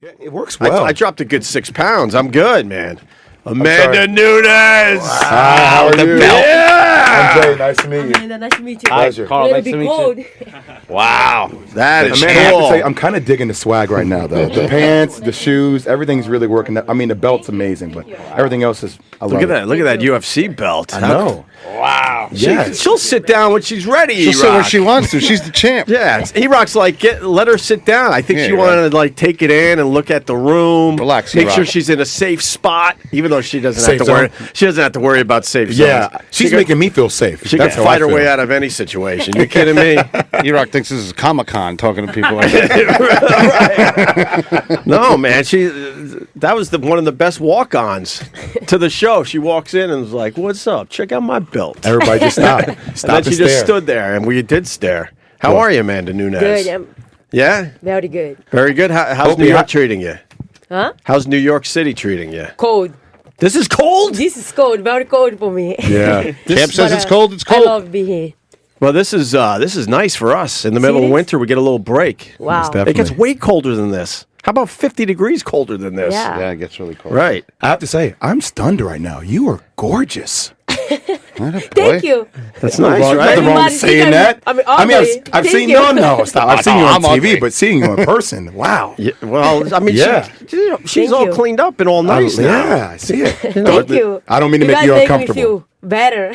Yeah, it works well. I dropped a good 6 pounds. I'm good, man. Amanda Nunes. How are the you? belt. Yeah. I'm Jay. Nice to meet you. Amanda, nice to meet you. Pleasure. Carl, nice to meet cold. you. Wow, that is Amanda, I have to cool. say, I'm kind of digging the swag right now, though. The pants, the shoes, everything's really working. I mean, the belt's amazing, but everything else is. I love Look at it. that! Look at that UFC belt. I know. Wow. Yeah. She'll sit down when she's ready. She'll sit where she wants to. She's the champ. Yeah, E-Rock's like, let her sit down. I think Yeah, she you're wanted to like take it in and look at the room. Relax, make sure E-Rock. she's in a safe spot, even though she doesn't Safe have to worry. zone. She doesn't have to worry about safe zones. Yeah, she's making me feel safe. She That's can how I fight her feel. way out of any situation. You kidding me? E-Rock thinks this is Comic-Con talking to people like that. No, man. That was one of the best walk-ons to the show. She walks in and was like, "What's up? Check out my belt." Everybody just stopped. And Stop then she just stood there, and we did stare. How Cool. are you, Amanda Nunes? Good. I'm Yeah, very good. very good. How's Opie, New York treating you? Huh? How's New York City treating you? Cold. This is cold. This is cold. Very cold for me. Yeah. Champ says it's cold. It's I cold. love being here. Well, this is nice for us. In the middle of Serious? winter, we get a little break. Wow. Definitely. It gets way colder than this. How about 50 degrees colder than this? Yeah. Yeah, it gets really cold. Right. I have to say, I'm stunned right now. You are gorgeous. Thank you. That's nice, Nothing right? wrong with Everybody saying think that. I'm I've ugly. seen Thank you. no, stop. I've seen you on I'm TV, ugly. but seeing you in person, wow. Yeah, well, I mean, Yeah. she's Thank all you. cleaned up and all nice now. Yeah, I see it. Thank you. I don't mean to make guys you make uncomfortable. me feel better.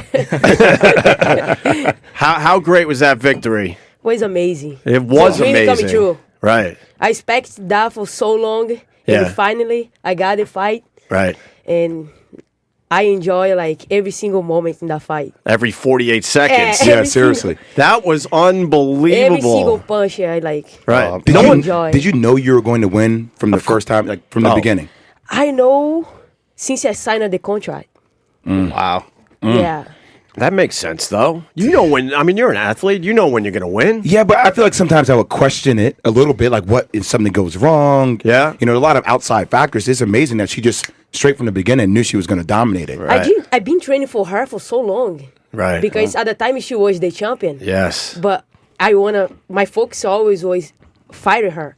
How great was that victory? Was amazing. It was Dream amazing. coming true. Right, I expected that for so long, Yeah. and finally I got the fight, right. and I enjoy like every single moment in that fight. Every 48 seconds. Eh. Yeah, Every seriously. That was Every single unbelievable. punch I like. Right. Did, No you, one enjoy. did you know you were going to win from the first time, like from the Oh. beginning? I know since I signed the contract. Wow. Yeah. That makes sense, though. You know when, I mean, you're an athlete. You know when you're going to win. Yeah, but I feel like sometimes I would question it a little bit, like what if something goes wrong? Yeah. You know, a lot of outside factors. It's amazing that she just straight from the beginning knew she was going to dominate it. Right. I've been training for her for so long. Right. Because at the time she was the champion. Yes. But my focus always was fighting her.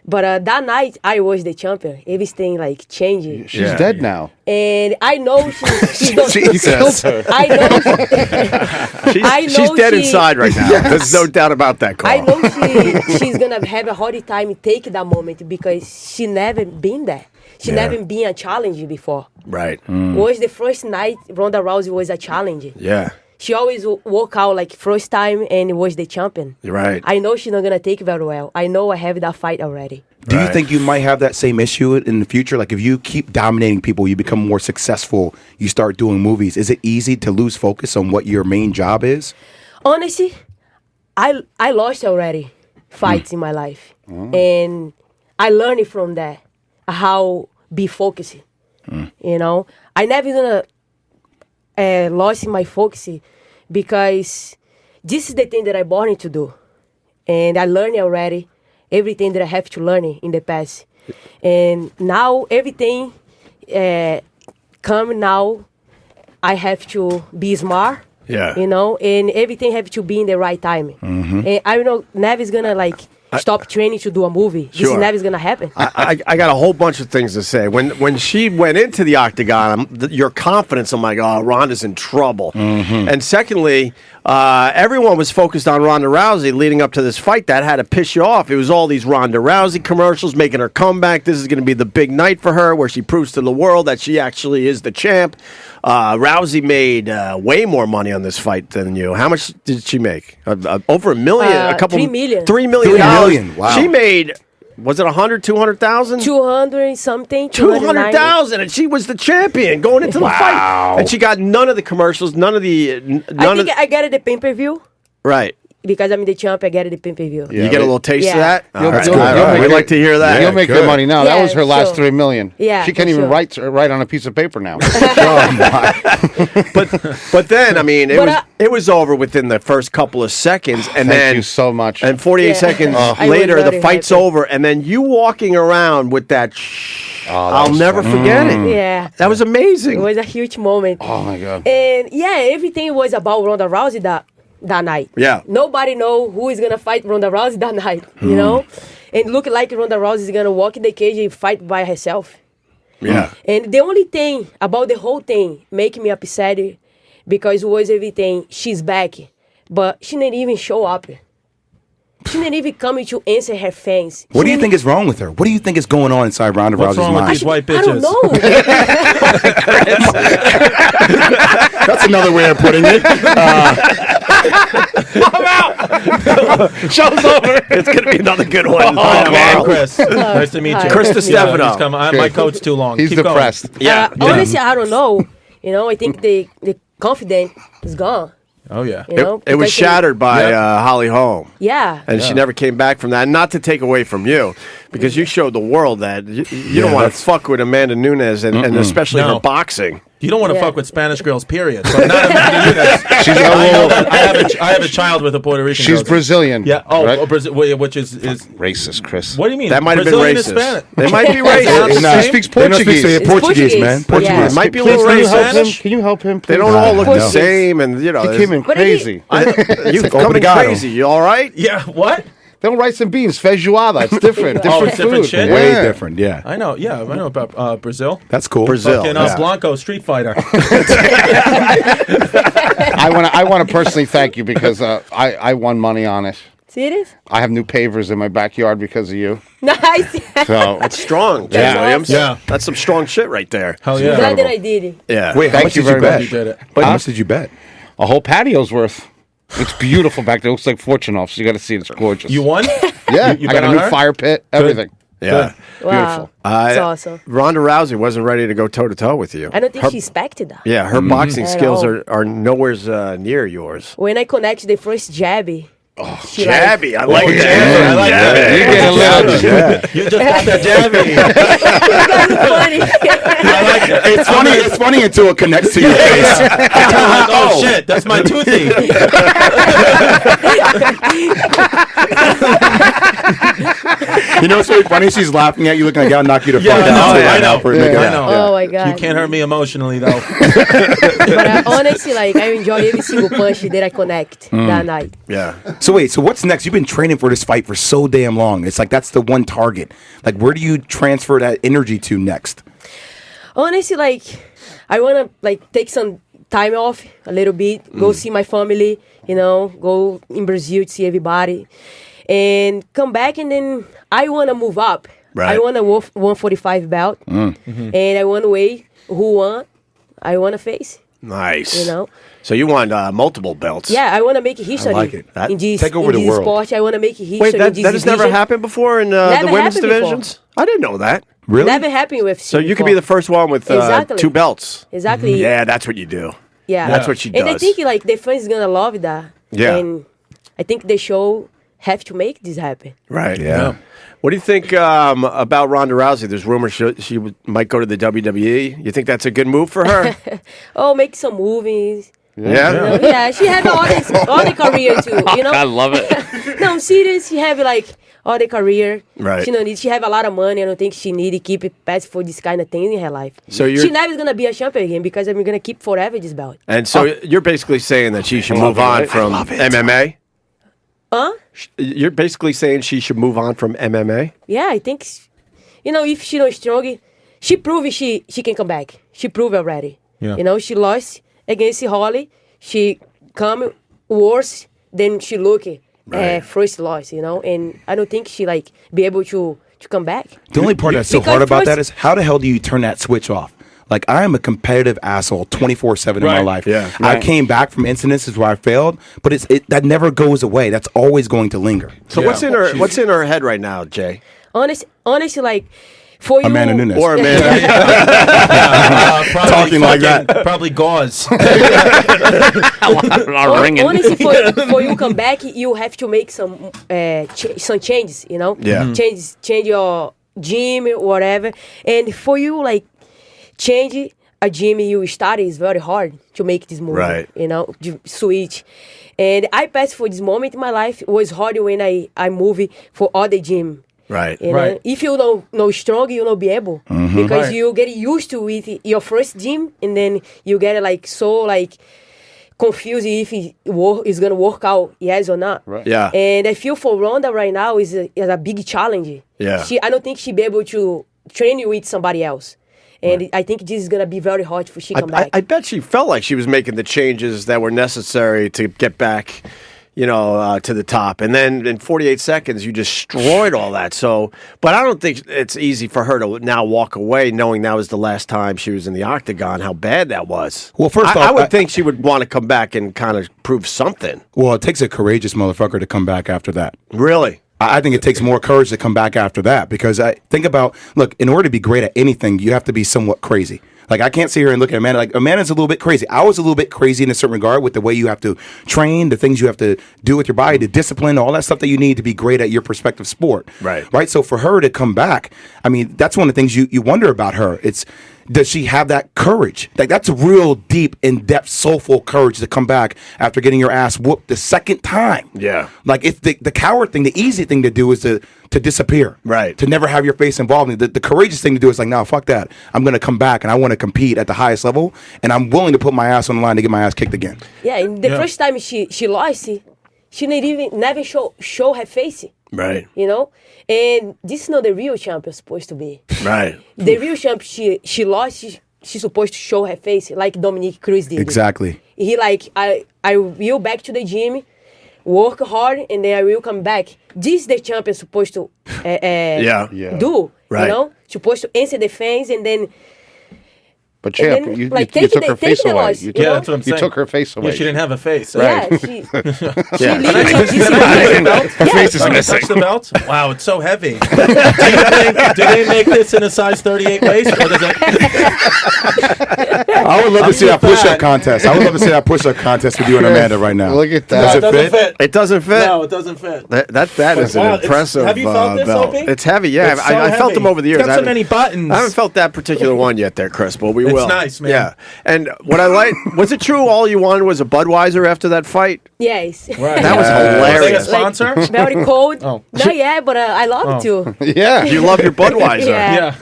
But that night I was the champion. Everything like changing. She's Yeah. dead now. And I know she's not. Jesus. I know. She's dead inside right now. Yes. There's no doubt about that, Carl. I know she's gonna have a hard time take that moment because she never been there. She Yeah. never been a challenge before. Right. Was the first night Ronda Rousey was a challenge. Yeah. She always walk out like first time and was the champion. You're right. I know she's not gonna take it very well. I know I have that fight already. Do you Right. think you might have that same issue in the future? Like if you keep dominating people, you become more successful, you start doing movies. Is it easy to lose focus on what your main job is? Honestly, I lost already fights in my life, and I learned from that how be focused. You know, I never gonna lost my focus because this is the thing that I born to do, and I learned already everything that I have to learn in the past, and now everything come now. I have to be smart. Yeah. You know, and everything have to be in the right time. And I know Never's gonna like stop training to do a movie. This Sure. is never gonna happen. I got a whole bunch of things to say. When she went into the octagon, your confidence, I'm like, oh, Ronda's in trouble. And secondly, everyone was focused on Ronda Rousey leading up to this fight. That had to piss you off. It was all these Ronda Rousey commercials making her comeback. This is going to be the big night for her where she proves to the world that she actually is the champ. Rousey made way more money on this fight than you. How much did she make? Over $1 million? A couple, $3 million. $3 million. $3 million, wow. She made, was it 100, 200,000? 200 something. 200,000, and she was the champion going into the fight, and she got none of the commercials, none of the, I get the pay-per-view right. because I'm the champ. I get the pay-per-view. Yeah. You get a little taste of Yeah. that. You'll- All right. you'll- All you'll right. make We'd it- like to hear that. You'll make good. good money now. That Yeah, was her last sure. $3 million. Yeah, She can't for even sure. write on a piece of paper now. But then, I mean, it was over within the first couple of seconds, and Thank then you so much. and 48 Yeah. seconds I was later, the very fight's happy. over, and then you walking around with that. I'll was never fun. forget it. Yeah. That was It amazing. was a huge moment. Oh my God. And yeah, everything was about Ronda Rousey that night. Yeah. Nobody know who is gonna fight Ronda Rousey that night, you know? and look like Ronda Rousey is gonna walk in the cage and fight by herself. Yeah. And the only thing about the whole thing making me upset because it was everything. She's back, but she didn't even show up. She didn't even come to answer her fans. What do you think is wrong with her? What do you think is going on inside Ronda What's Rousey's wrong with mind? these white I don't bitches? know. That's another way of putting it. Show's over. It's going to be another good one. Hi, Carl. I'm Chris. Nice to meet Hi. you. Chris Distefano. Yeah, he's coming. My coat's too long. He's Keep going. depressed. Yeah. Honestly, I don't know. I think the confidence is gone. Oh, yeah. You know, It was because they- shattered by Yeah. Holly Holm. Yeah. And she never came back from that. And not to take away from you, because you showed the world that you don't want to fuck with Amanda Nunes and especially No. her boxing. You don't want to Yeah. fuck with Spanish girls, period. But not Amanda Nunes. She's I know a that. I have a child with a Puerto Rican She's girl. Brazilian. Yeah. Oh, right? Brazil, which is Racist, Chris. what do you mean? That might have been Brazilian is racist. Spanish. They might be She racist. She speaks They don't speak Portuguese. It's Portuguese, Portuguese. man. Yeah. Portuguese. It might be a Please, little can you help him? racist. Can you help him, They please? don't all look the No. same, and He came in But it is- crazy. you're like coming obrigado. crazy. You all right? Yeah. What? They don't rice and beans. Feijoada. It's different. Oh, Different it's different food. shit? Way Yeah. different, yeah. I know. Yeah, I know about Brazil. That's cool. Brazil. Fucking yeah. Blanco, Street Fighter. I want to personally thank you because I won money on it. Serious? I have new pavers in my backyard because of you. Nice. So That's strong, That's Jen Williams. awesome. Yeah. That's some strong shit right there. Hell yeah. Glad that I did it. Yeah. Wait, how Thank much you did you very bet? much. You did it. How much did you bet? a whole patio's worth. It's beautiful back there. It looks like Fortunoff's. You got to see it. It's gorgeous. You won? Yeah. you I bet got a on new her? fire pit. Everything. Yeah. Wow. That's awesome. Ronda Rousey wasn't ready to go toe to toe with you. I don't think Her- she expected that. Yeah, her boxing At skills all. are nowhere near yours. When I connect the first jabby, she Jabby, I like Oh, that. jabby, I like that. You get a little. You just got that jabby. funny. I like it. It's funny until it connects to your face. Oh, shit, that's my toothy. You know what's really funny? She's laughing at you, looking like I'll knock you the Yeah, fuck I know, out. I know. Pretty good. I know. Oh my god. You can't hurt me emotionally, though. But honestly, I enjoy every single punch that I connect that night. Yeah. So wait, so what's next? You've been training for this fight for so damn long. It's like that's the one target. Like, where do you transfer that energy to next? Honestly, I wanna take some time off a little bit, go see my family, go in Brazil to see everybody, and come back, and then I wanna move up. Right. I want a 145 belt, and I wanna weigh who won. I wanna face. Nice. You know? So you want multiple belts? Yeah, I wanna make history. like it. In this, Take over in the this world. sport, I wanna make history. Wait, that in this has never division. happened before in the Never women's happened before. divisions? I didn't know that. Really? Never happened with. So you could be the first one with Exactly. 2 belts. Exactly. Yeah, that's what you do. Yeah. That's what she And I does. think the fans is gonna love that. Yeah. And I think the show have to make this happen. Right. Yeah. What do you think about Ronda Rousey? There's rumors she might go to the WWE. You think that's a good move for her? Oh, make some movies. Yeah. Yeah, she have all the career too. I love it. No, I'm serious. She have all the career. Right. She don't need. She have a lot of money. I don't think she need to keep it past for this kind of thing in her life. So you're- she never gonna be a champion again because I'm gonna keep forever this belt. And so you're basically saying that she should move on from MMA? Huh? You're basically saying she should move on from MMA? Yeah, I think. If she not strong, she proved she can come back. She proved already. Yeah. She lost against Holly. She come worse than she look first loss. And I don't think she be able to come back. The only part that's so Because hard about first- that is how the hell do you turn that switch off? Like, I am a competitive asshole 24/7 in my Right. life. Yeah. I Right. came back from incidences where I failed, but that never goes away. That's always going to linger. So Yeah. what's in her head right now, Jay? Honestly, for you, Amanda Nunes. Or Amanda? Probably Talking like fucking- that. Probably gauze. honestly, for you come back, you have to make some changes. Yeah. Change your gym, whatever. And for you, change a gym you started is very hard to make this move. Right. To switch. And I passed for this moment in my life. It was hard when I moved for other gym. Right. You know? Right. If you know strong, you not be able because Right. you get used to with your first gym, and then you get so confused if it's gonna work out, yes or not. Right. Yeah. And I feel for Ronda right now is a big challenge. Yeah. I don't think she'll be able to train with somebody else. And I think this is gonna be very hard for she come back. I bet she felt like she was making the changes that were necessary to get back, to the top. And then in 48 seconds, you destroyed all that. So, but I don't think it's easy for her to now walk away knowing that was the last time she was in the octagon, how bad that was. Well, first I off, would think she would want to come back and kind of prove something. Well, it takes a courageous motherfucker to come back after that. Really? I think it takes more courage to come back after that because I think about, look, in order to be great at anything, you have to be somewhat crazy. Like, I can't sit here and look at Amanda. Like, Amanda's a little bit crazy. I was a little bit crazy in a certain regard with the way you have to train, the things you have to do with your body, the discipline, all that stuff that you need to be great at your prospective sport. Right. So for her to come back, I mean, that's one of the things you wonder about her. Does she have that courage? Like, that's a real deep, in-depth, soulful courage to come back after getting your ass whooped the second time. Yeah. Like, it's the coward thing, the easy thing to do is to disappear. Right. To never have your face involved. The courageous thing to do is like, no, fuck that. I'm going to come back and I want to compete at the highest level and I'm willing to put my ass on the line to get my ass kicked again. Yeah, and the first time she lost, she never show her face. Right. And this is not the real champion supposed to be. Right. The real champion, she lost, she's supposed to show her face like Dominique Cruz did. Exactly. He I will back to the gym, work hard, and then I will come back. This is the champion supposed to do. Right. Supposed to answer the fans and then... But And champ, then, you like, took taking her the- face taking the away. loss, You you know? That's what I'm you saying. took her face away. Yeah, she didn't have a face. Yeah, she Yeah. literally... Her face is Let me missing. touch the belt. Wow, it's so heavy. Do they make this in a size 38 waist? Or does it... I would love to see that so push-up fat. contest. I would love to see that push-up contest with you and Amanda right now. Look at Does that. it fit? It doesn't fit. No, it doesn't fit. That is Wow, an it's- impressive have you felt this, belt. Opie? It's heavy, yeah. It's so I felt heavy. them over the years. It's got I so haven't- many buttons. I haven't felt that particular one yet there, Chris, but we will. nice, man. Yeah. And what I like, was it true all you wanted was a Budweiser after that fight? Yes. Right. That was Are they a hilarious. sponsor? Very cold. Oh. Not yet, but I love it too. Yeah. You love your Budweiser. Yeah. Yeah.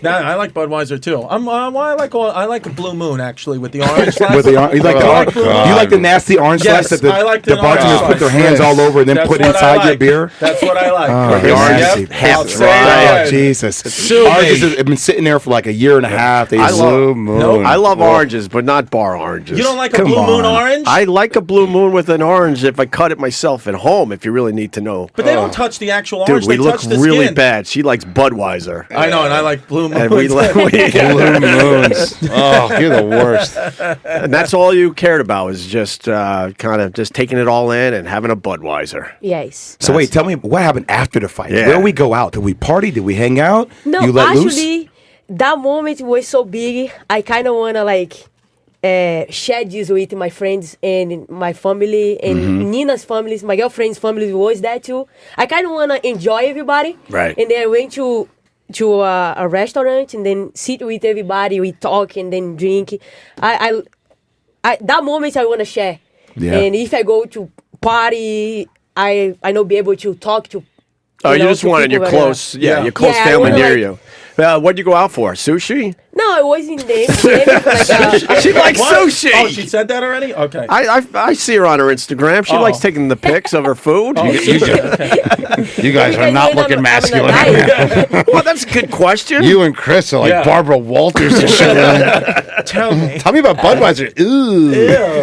No, I like Budweiser too. I like a Blue Moon actually with the orange slice. With the you like Oh, the God. you like the nasty orange Yes, slice that I like the the orange bartenders put their slice. hands all over and then That's put what I inside your like. beer. That's what I like. Oh, the orange nasty. half I'll say right. it. Oh, Jesus. Sue me. Oranges have been sitting there for like a year and a half. They I just- love- Blue Moon. I love oranges, but not bar oranges. You don't like a Come Blue Moon on. orange? I like a Blue Moon with an orange if I cut it myself at home, if you really need to know. But they don't touch the actual Dude, orange. we They look touch the really skin. bad. She likes Budweiser. I know, and I like Blue Moon. And we Blue Moons. Oh, you're the worst. and that's all you cared about was just kind of just taking it all in and having a Budweiser. Yes. So wait, tell me what happened after the fight? Yeah. Where we go out? Did we party? Did we hang out? No, you let actually, loose? that moment was so big. I kind of want to share this with my friends and my family and Nina's families, my girlfriend's family was there too. I kind of want to enjoy everybody. Right. And then I went to a restaurant and then sit with everybody, we talk and then drink. I that moment I want to share. Yeah. And if I go to party, I not be able to talk to. Oh, you know, just to wanted people your that are- close, your close Yeah, I family wanna, near like- you. What'd you go out for? Sushi? No, I was in the She likes What? sushi. Oh, she said that already? Okay. I see her on her Instagram. She Oh. likes taking the pics of her food. Oh, super. Okay. You guys are not looking masculine. Well, that's a good question. You and Chris are like Yeah. Barbara Walters and shit. Tell me. Tell me about Budweiser. Ooh.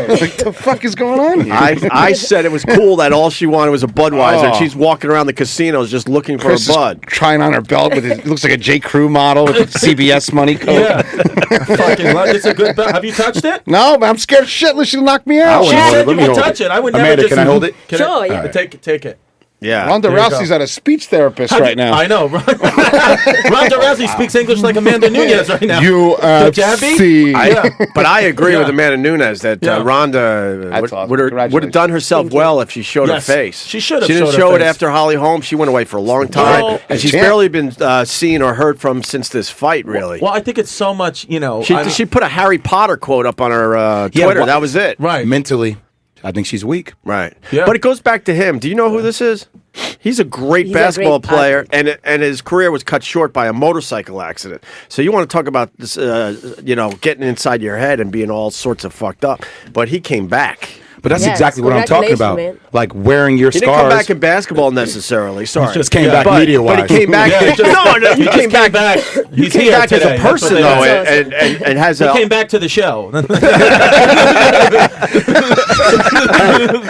What the fuck is going on here? I said it was cool that all she wanted was a Budweiser. And Oh. she's walking around the casinos just looking for Chris a is Bud. trying on her belt with it looks like a J. Crew model with a CBS money coat. Yeah. Fucking love. It's a good belt. Have you touched it? No, but I'm scared shitless. She'll knock me I out. wouldn't She hold said it. Let you me would hold touch it. I would Amanda, never can I hold it? Can Sure, I, yeah. Take it. Yeah. Ronda There you Rousey's go. at a speech therapist right now. I know. Ronda Rousey speaks English like Amanda Nunes right now. You The Jabby? see. But I agree Yeah. with Amanda Nunes that Yeah. Ronda That's awesome. would have Congratulations. done herself well if she showed Yes. her face. She should have She didn't showed her show it face. after Holly Holm. She went away for a long time, Well, and she's champ. barely been seen or heard from since this fight. Really, Well, I think it's so much, she put a Harry Potter quote up on her Yeah, Twitter. what- that was it. right. Mentally, I think she's weak. Right. Yeah. But it goes back to him. Do you know who this is? He's a great He's a basketball great player, athlete. and his career was cut short by a motorcycle accident. So you want to talk about this, getting inside your head and being all sorts of fucked up. But he came back. But that's Yes, exactly what I'm talking about. congratulations, man. Like wearing your He scars. didn't come back in basketball necessarily. Sorry, just came back but, media-wise. But he came back. Yeah, no, you came back. You He's came here back as today. a That's what person they though, said. and has He a. came back to the show.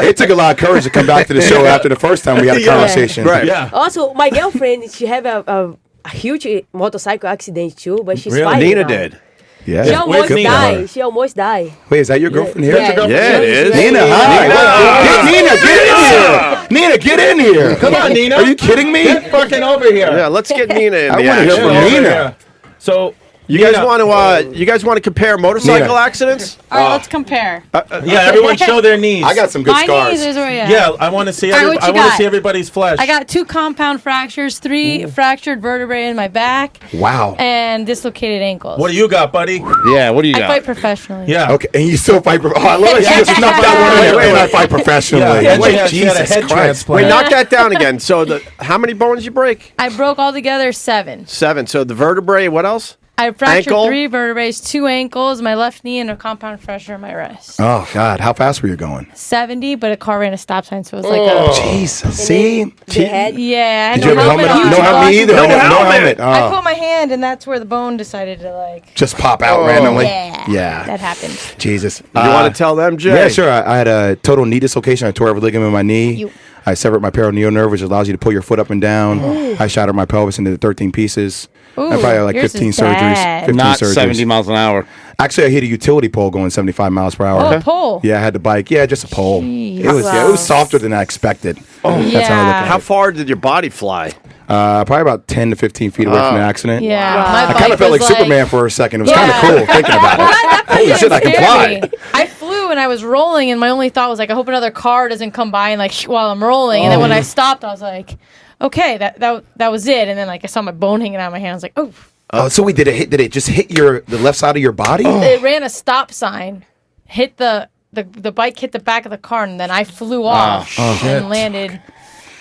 It took a lot of courage to come back to the show after the first time we had a Yeah. conversation. Right. Yeah. Also, my girlfriend, she have a huge motorcycle accident too, but she's Really? fine Nina now. did. Yeah. She almost Nina? died. She almost died. Wait, is that your girlfriend here? Yeah, Yeah, it is. Nina, hi. Nina, get in here. Nina, get in here. Come on, Nina. Are you kidding me? Get fucking over here. Yeah, let's get Nina in I the wanna hear action. from Over Nina. here. So You Nina, guys want to compare motorcycle Nina. accidents? All right, let's compare. Yeah, everyone show their knees. I got some good My scars. knees is where you at. Yeah, I want to see. All right, what I you want to got? see everybody's flesh. I got 2 compound fractures, 3 fractured vertebrae in my back, Wow. and dislocated ankles. What do you got, buddy? Yeah, what do you I got? fight professionally. Yeah. Okay, and you still fight. Oh, I love it. She just snuck that one in there. And I fight professionally. Yeah, Wait, she had a Jesus head Christ. transplant. Wait, knock that down again. So how many bones you break? I broke altogether 7. 7. So the vertebrae. What else? I fractured Ankle? 3 vertebrae, 2 ankles, my left knee, and a compound fracture in my wrist. Oh, God. How fast were you going? 70, but a car ran a stop sign, so it was like a... Jesus. See? The head. Yeah, I had Did you have a helmet on? No helmet either. No No helmet. helmet. I Oh. put my hand, and that's where the bone decided to, like... Just pop out randomly. Yeah. Yeah. That happened. Jesus. You want to tell them, Jay? Yeah, sure. I had a total knee dislocation. I tore every ligament in my knee. You- I severed my peroneal nerve, which allows you to pull your foot up and down. I shattered my pelvis into 13 pieces. I Ooh, probably had like yours 15 is surgeries. bad. 15 Not surgeries. 70 miles an hour. Actually, I hit a utility pole going 75 miles per hour. Oh, a pole. Yeah, I had the bike. Yeah, just a pole. Jeez. It was it was softer than I expected. That's how I look Yeah. at How it. far did your body fly? Probably about 10 to 15 feet away from the accident. Yeah. Wow. My I kind bike of felt was like Superman for a second. It was kind of Yeah. cool thinking about Well, it. that Holy didn't shit, I can scare fly. me. I flew and I was rolling, and my only thought was like, I hope another car doesn't come by and like while I'm rolling. And then when I stopped, I was like, okay, that was it. And then like I saw my bone hanging out of my hand. I was like, oh. Oh, so did it just hit the left side of your body? It ran a stop sign, hit the bike hit the back of the car, and then I flew off and landed.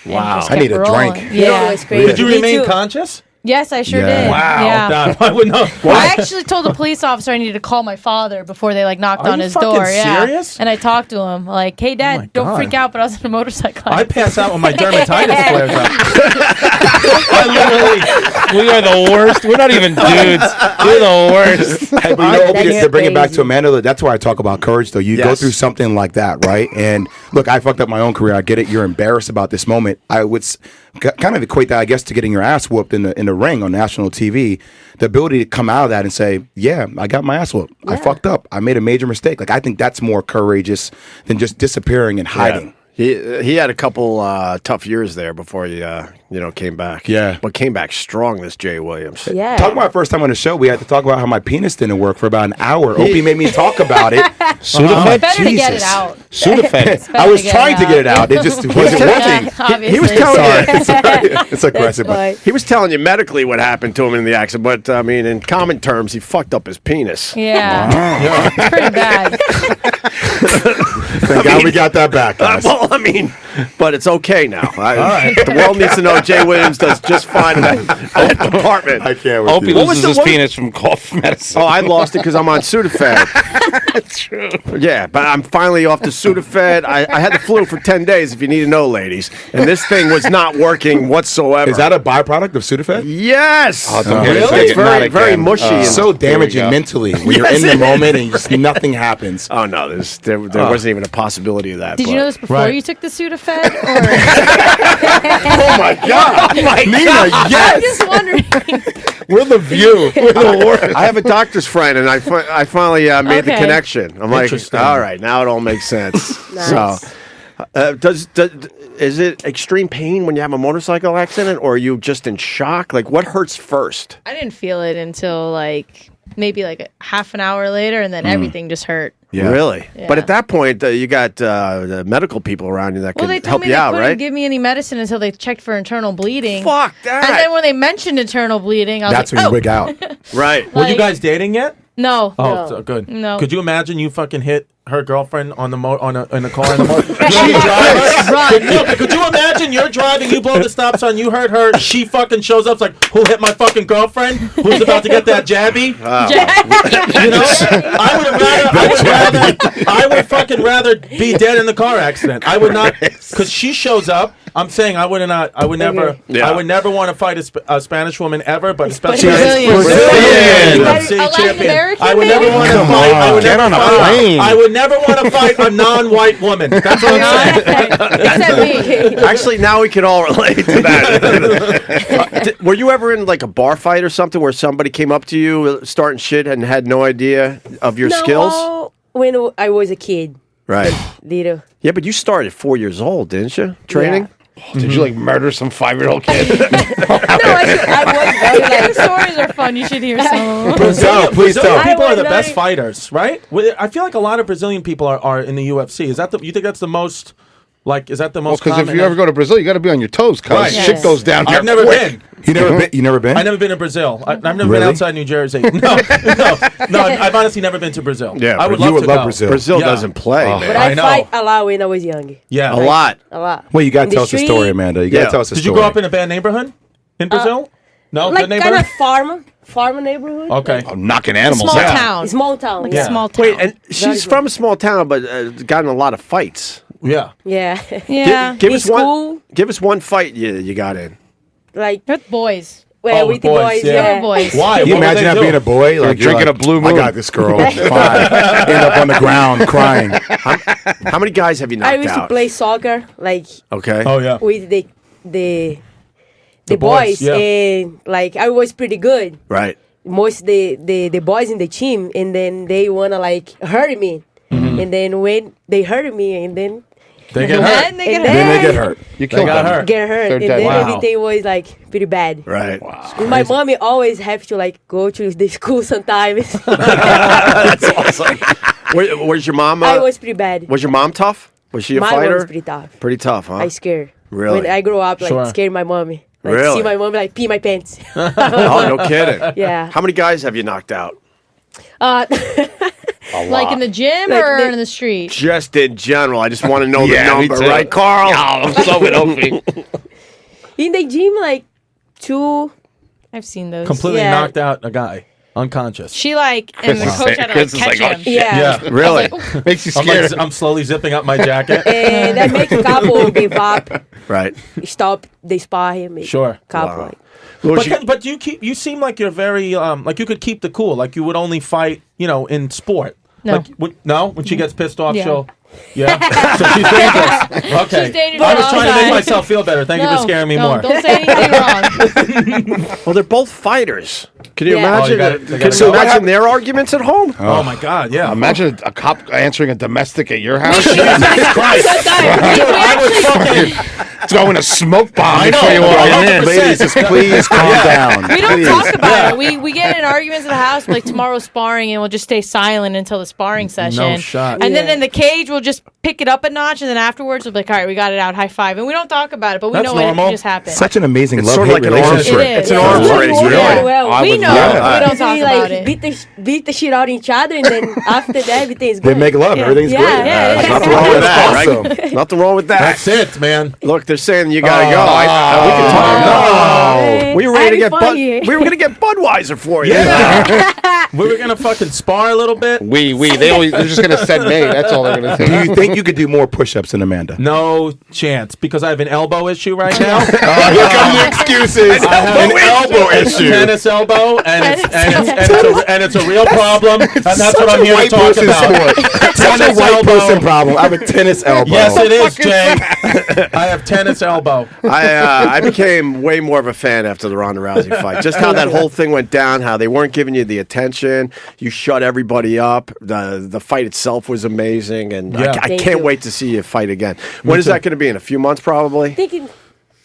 Wow. And just I need kept a rolling. drink. Yeah. It was crazy. Did you Me remain too. conscious? Yes, I sure Yeah. did. Wow. Yeah. God, I would know. I actually told the police officer I needed to call my father before they like knocked Are on you his fucking door. Yeah. serious? And I talked to him like, "Hey, Dad, my don't God. freak out." But I was on a motorcycle. I pass out when my dermatitis flares up. I We are the worst. We're not even dudes. We're the worst. Hey, but you know, That's to bring it back crazy. to Amanda, that's why I talk about courage, though. You go Yes. through something like that, right? And look, I fucked up my own career. I get it. You're embarrassed about this moment. I would kind of equate that, I guess, to getting your ass whooped in the ring on national TV. The ability to come out of that and say, yeah, I got my ass whooped. I fucked up. I made a major mistake. Like, I think that's more courageous than just disappearing and hiding. He had a couple tough years there before he came back. Yeah. But came back strong, this Jay Williams. Yeah. Talk about first time on the show, we had to talk about how my penis didn't work for about an hour. Opie made me talk about it. Sudafed? better to get it Jesus. out. Sudafed. I was to get trying it to get it out. out. It just wasn't working. Obviously. He was telling you. Sorry. It's aggressive. but- But He was telling you medically what happened to him in the accident, but I mean, in common terms, he fucked up his penis. Yeah. It's pretty bad. Thank God we got that back, guys. Well, I mean, but it's okay now. The world needs to know Jay Williams does just fine in that department. I can't with Opie you. loses the- his what- penis from cough medicine. Oh, I lost it because I'm on Sudafed. That's true. Yeah, but I'm finally off the Sudafed. I had the flu for 10 days, if you need to know, ladies. And this thing was not working whatsoever. Is that a byproduct of Sudafed? Yes! don't get it. It's Take it very, not very again. mushy. and- So damaging go. mentally when you're in the moment and just nothing happens. oh, no, there wasn't even a possibility of that. Did you know this before Right. you took the Sudafed? Or Oh my God, Nina! I'm Yes, just wondering. we're the View. We're the worst. I have a doctor's friend, and I finally made the Okay. connection. I'm like, Interesting. all right, now it all makes sense. Nice. So, is it extreme pain when you have a motorcycle accident, or are you just in shock? Like, what hurts first? I didn't feel it until like maybe like a half an hour later, and then everything just hurt. Yeah. Really? Yeah. But at that point, you got the medical people around you that Well, can they told help me you they out, couldn't right? give me any medicine until they checked for internal bleeding. Fuck that! And then when they mentioned internal bleeding, I was That's like, when you oh, wig out. right. Were you Like- guys dating yet? no. Oh, No. so good. No. Could you imagine you fucking hit her girlfriend on the in a car in the motor? She drives. Run. No, but could you imagine you're driving, you blow the stop sign, you hurt her, she fucking shows up, like, who hit my fucking girlfriend? Who's about to get that jabby? You know, I would fucking rather be dead in the car accident. I would not, because she shows up. I'm saying I would never want to fight a Spanish woman ever, but especially Brazilian. UFC A Latin champion. American, I would never want to Come fight. on, get on a plane. I would never want to fight a non-white woman. That's what I'm saying. Except me. Actually, now we can all relate to that. Were you ever in like a bar fight or something where somebody came up to you starting shit and had no idea of your skills? No, when I was a kid, Right. little. Yeah, but you started at 4 years old, didn't you? Training? Did you like murder some 5-year-old kid? No, I was very like. Stories are fun. You should hear some. Brazilian please tell. people are the I best would fighters, right? I feel like a lot of Brazilian people are in the UFC. Is that you think that's the most? Like, is that the most? Because if common? you ever go to Brazil, you got to be on your toes, cuz Right. shit Yes. goes down here I've never quick. been. You never been? I've never been to Brazil. I've never been Really? outside New Jersey. No. I've honestly never been to Brazil. Yeah, I would you love would to love go. Brazil. Brazil Yeah. doesn't play, Oh. man. But I I know. fight a lot when I was young. Yeah, A lot. A lot. Well, you got In to the tell us the street. story, Amanda. You got to Yeah. tell us the Did story. you grow up in a bad neighborhood in Brazil? No, Like good kind neighborhood. of farm neighborhood. Okay. I'm knocking animals Small out. town. Small town. Like Yeah. a small town. Wait, and she's from a small town, but gotten a lot of fights. Yeah. Yeah. Yeah. Give In us one. school? Give us one fight you got in. Like With boys. well, with with the boys, boys. yeah. Yeah. With boys. Why? Can you What would imagine they that do? being a boy? Like you're drinking like, a blue I moon. got this girl. Fine. End up on the ground crying. How many guys have you knocked I used out? to play soccer like Okay. Oh yeah. with the The boys, boys, yeah. and like I was pretty good. Right. Most the boys in the team, and then they wanna like hurt me, and then when they hurt me, and then They get hurt. And they get And hurt. Then they get hurt. You They killed got them. hurt. get hurt, They're and dead. then Wow. everything was like pretty bad. Right. And my mommy always have to like go to the school sometimes. That's awesome. Where's your mom? I was pretty bad. Was your mom tough? Was she a Mine fighter? was pretty tough. Pretty tough, huh? I scared. Really? When I grew up, like Sure. scared my mommy. Like Really? see my mom like pee my pants. Oh, no kidding. Yeah. How many guys have you knocked out? Like in the gym Like or the- in the street? Just in general. I just want to know Yeah, the me number, too. right, Carl? I'm so with Opie. In the gym, like 2. I've seen those. Completely Yeah. knocked out a guy, unconscious. She like, and the Chris is coach had to like Chris is catch like, oh, him. shit. Yeah. Yeah. Really? Makes you I'm, like, scared. I'm slowly zipping up my jacket. And I make a couple give up, Right. stop, they sparring. Make Sure. Couple. Wow. Like, Well, But you seem like you're very like you could keep the cool. Like you would only fight, in sport. No. Like, when she gets pissed off, Yeah. she'll. Yeah. So she's dangerous. Okay. She's dangerous I was all trying to the make time. myself feel better. Thank you for scaring me more. Don't say anything wrong. well, they're both fighters. Can you Yeah. imagine? Oh, you gotta- they can gotta you go. imagine their arguments at home? Oh my God! Yeah. Imagine a cop answering a domestic at your house. I was fucking. Throwing a smoke bomb I know, before you walk in. 100%. Ladies, just please calm down. We don't Please. talk about it. We get in arguments at the house, like tomorrow's sparring, and we'll just stay silent until the sparring session. shot. And then Yeah. in the cage, we'll just pick it up a notch, and then afterwards, we'll be like, all right, we got it out, high five. And we don't talk about it, but we That's know normal. it just happened. Such an amazing It's love sort of hate like an arms relationship. It is. It's an Yeah. arms Yeah. race, Yeah. really. Well, I we would know. love We that. don't talk about it. beat the shit out of each other, and then after that, everything's They good. make love. Everything's Yeah. great. Yeah, There's yeah. nothing wrong with that. That's Awesome. right? Nothing wrong with that. That's it, man. Look, they're saying you gotta go. We can talk. Oh, We were ready to get funny. we were gonna get Budweiser for you. We were gonna fucking spar a little bit. They're just gonna send me. That's all they're gonna Do do. you think you could do more push-ups than Amanda? No chance because I have an elbow issue right now. Here come the excuses. I have An elbow issue. Tennis elbow, and it's a real problem, and that's what I'm here to White talk person about. sport. Such a Tennis white elbow. person problem. I have a tennis elbow. Yes, it is, Jay. I have tennis elbow. I became way more of a fan after the Ronda Rousey fight. Just how that whole thing went down, how they weren't giving you the attention. You shut everybody up. The fight itself was amazing, and Yeah. I Thank can't you. wait to see you fight again. When is that going to be? In a few months, probably? I think in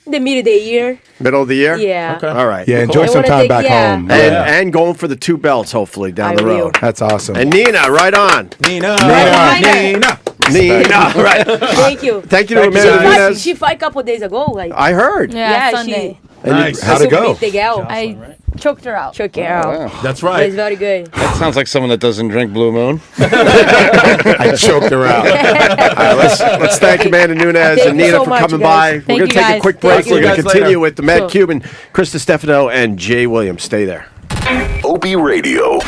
the middle of the year. Middle of the year? Yeah. Okay. All right. Yeah, enjoy I some wanna time take- back yeah. home. And, Yeah. and going for the 2 belts, hopefully, down I the will. road. That's awesome. And Nina, right on. Nina. Nina. Nina, right. Thank you. Thank you to Thank you, Amanda guys. Nunes. She fight a couple days ago. Like I heard. Yeah, Sunday. Nice. How'd it go? I choked her out. Choke it out. Wow. That's But right. it's very good. That sounds like someone that doesn't drink Blue Moon. I choked her out. All right, let's thank Amanda Nunes Thank and you Nina so for much, coming guys. by. We're Thank going to you, take a guys. quick break. Thank We're you. going to Guys continue later. with the Mad Sure. Cuban, Chris Distefano, and Jay Williams. Stay there. Opie Radio.